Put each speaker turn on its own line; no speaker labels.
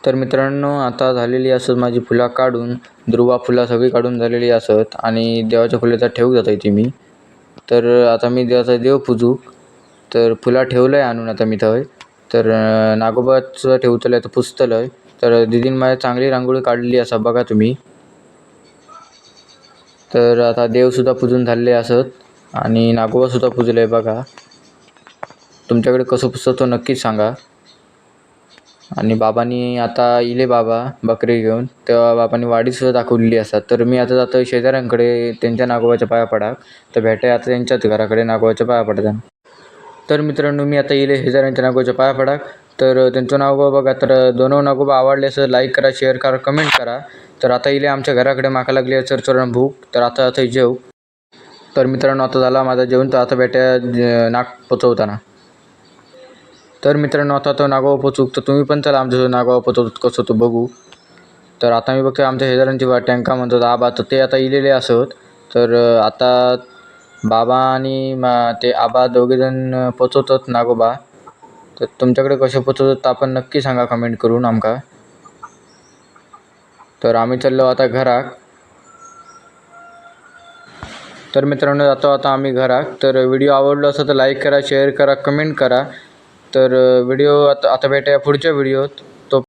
तर मित्रांनो, आता झालेली असत माझी फुलं काढून, दुर्वा फुलं सगळी काढून झालेली असत आणि देवाच्या फुलाचा ठेव जात आहे ती मी. तर आता मी देवाचा देव पूजू. तर फुला ठेवलं आहे आणून आता मी थंय. तर नागोबाचं ठेवतलं तर पुजतलं आहे. तर दिदीन माझ्या चांगली रांगोळी काढलेली असा बघा तुम्ही. तर आता देवसुद्धा पूजून झालेले असत आणि नागोबासुद्धा पूजलं आहे बघा. तुमच्याकडे कसं पुजतं तो नक्कीच सांगा. आणि बाबांनी आता इले बाबा बकरी घेऊन, तेव्हा बाबांनी वाडीसुद्धा दाखवलेली असतात. तर मी आता जातो शेजाऱ्यांकडे त्यांच्या नागोबाच्या पाया पडाक. तर भेटाय आता त्यांच्याच घराकडे नागोबाच्या पाया पडतात. तर मित्रांनो, मी आता इले शेजाऱ्यांच्या नागोबाच्या पाया पडाक. तर त्यांचं नागोबा बघा. तर दोनों नागोबा आवडले असं लाईक करा, शेअर करा, कमेंट करा. तर आता इले आमच्या घराकडे माका लागली आहे चरचरण भूक. तर आता जेव. तर मित्रांनो, आता झाला माझा जेवण. तर आता भेटाय नाग पोचवताना. तर मित्रांनो, आता तो नागोबा पोचूक. तर तुम्ही पण चला आमच्या नागोबा पोचवत कसं तो बघू. तर आता मी बघतो आमच्या शेजाऱ्यांची टँका म्हणतात आबा, तर ते आता इलेले असत. तर आता बाबा आणि ते आबा दोघेजण पोचवतात नागोबा. तर तुमच्याकडे कसे पोचवतात आपण नक्की सांगा कमेंट करून आमका. तर आम्ही चाललो आता घराक. तर मित्रांनो, जातो आता आम्ही घराक. तर व्हिडिओ आवडला असेल तर लाईक करा, शेअर करा, कमेंट करा. तर व्हिडिओ आता भेटूया पुढच्या व्हिडिओत.